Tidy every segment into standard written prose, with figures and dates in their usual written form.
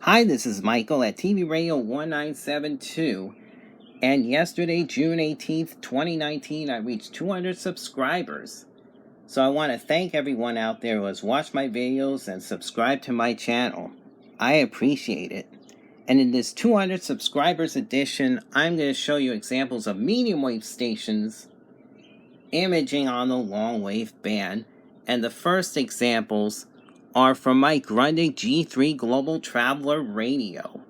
Hi, this is Michael at TV Radio 1972, and yesterday, June 18th, 2019, I reached 200 subscribers. So I want to thank everyone out there who has watched my videos and subscribed to my channel. I appreciate it. And in this 200 subscribers edition, I'm going to show you examples of medium wave stations imaging on the Longwave band, and the first examples are from my Grundig G3 Global Traveler radio.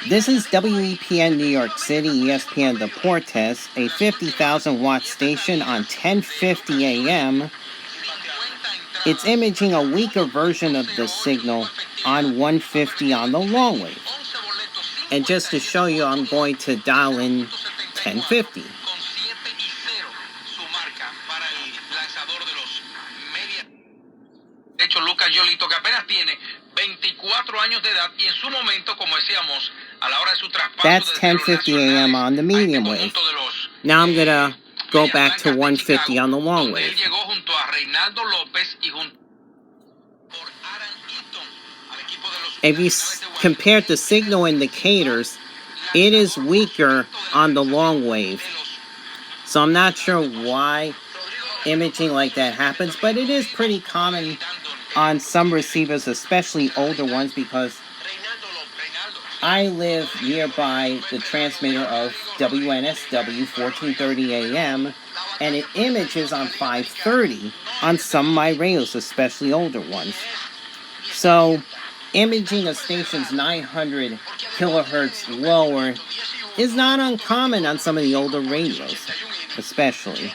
This is WEPN New York City, ESPN Deportes, a 50,000 watt station on 1050 AM. It's imaging a weaker version of the signal on 150 on the Longwave. And just to show you, I'm going to dial in 1050. That's 1050 AM on the medium wave. Now I'm going to go back to 150 on the long wave. If you compare the signal indicators, it is weaker on the long wave. So I'm not sure why imaging like that happens, but it is pretty common on some receivers, especially older ones, because I live nearby the transmitter of WNSW 1430 AM, and it images on 530 on some of my radios, especially older ones. So imaging a station's 900 kilohertz lower is not uncommon on some of the older radios, especially.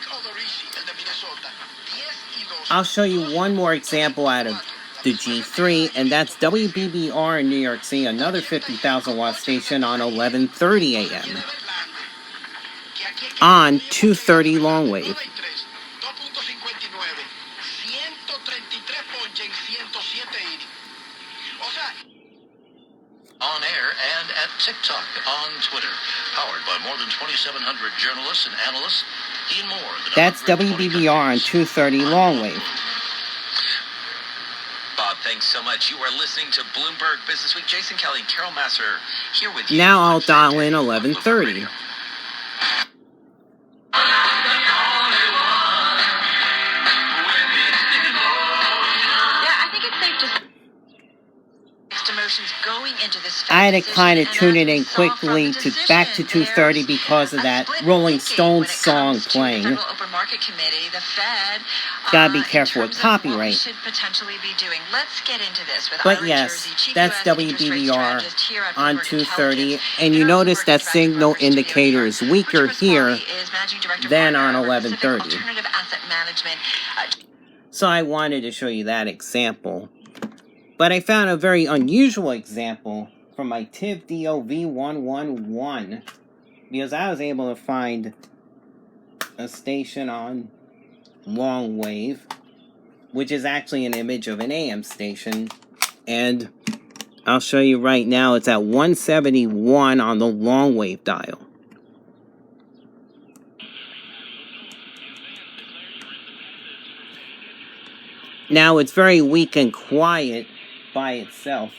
I'll show you one more example out of the G3, and that's WBBR in New York City, another 50,000 watt station on 1130 AM on 230 long wave. On air and at TikTok, on Twitter, powered by more than 2,700 journalists and analysts, and more than that's WBBR on 230 long wave. Bob, thanks so much. You are listening to Bloomberg Business Week. Jason Kelly and Carol Masser here with you. Now I'll dial in 1130. I had to kind of tune it in quickly to back to 230 because of that Rolling Stones song playing. Gotta be careful with copyright. But yes, that's WBBR on 230, and you notice that signal indicator is weaker here than on 1130. So I wanted to show you that example. But I found a very unusual example from my TIV DOV111, because I was able to find a station on long wave, which is actually an image of an AM station, and I'll show you right now. It's at 171 on the long wave dial. Now it's very weak and quiet by itself,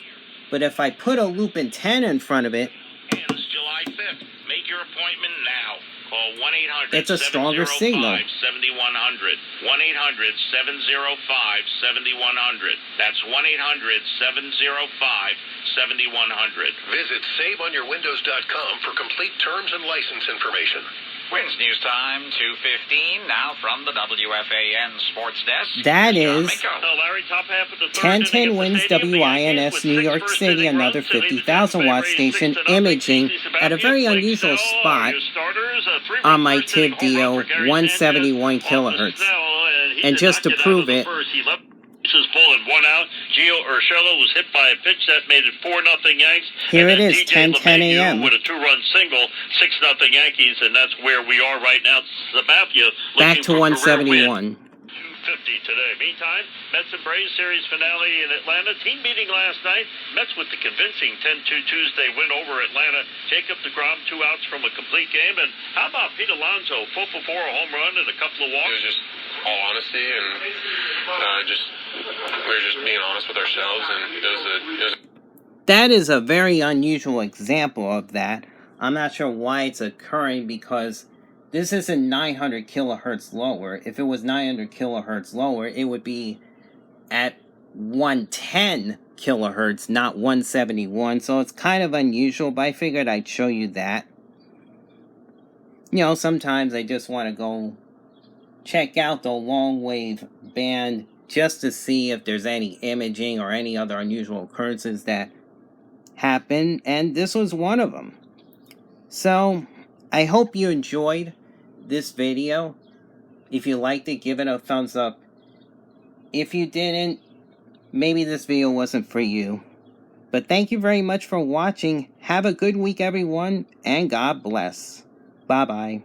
but if I put a loop antenna in front of it, July 5th. Make your appointment now. Call 1-800 it's a stronger signal. 7100. 1-800-705-7100. That's 1-800-705-7100. Visit SaveOnYourWindows.com for complete terms and license information. Wins News Time, 2:15, now from the WFAN Sports Desk. That is Larry, top half of the 1010 Wins WINS New York City, another 50,000 watt station imaging at a very unusual spot on my TIV DO 171 kilohertz. And just to prove it, bases full and one out. Gio Urshela was hit by a pitch that made it 4-0 Yanks. Here it is, 10:10 a.m. with a 2-run single, 6-0 Yankees, and that's where we are right now. Sabathia back to 171. today. Meantime, Mets and Braves series finale in Atlanta. Team meeting last night. Mets with the convincing 10-2 Tuesday win over Atlanta. Jacob deGrom, 2 outs from a complete game. And how about Pete Alonso, 4 for 4, a home run and a couple of walks? It was just all honesty, and we were just being honest with ourselves, and it was That is a very unusual example of that. I'm not sure why it's occurring, because this isn't 900 kilohertz lower. If it was 900 kilohertz lower, it would be at 110 kilohertz, not 171. So it's kind of unusual, but I figured I'd show you that. You know, sometimes I just want to go check out the Longwave band just to see if there's any imaging or any other unusual occurrences that happen, and this was one of them. So I hope you enjoyed this video. If you liked it, give it a thumbs up. If you didn't, maybe this video wasn't for you. But thank you very much for watching. Have a good week, everyone, and God bless. Bye-bye.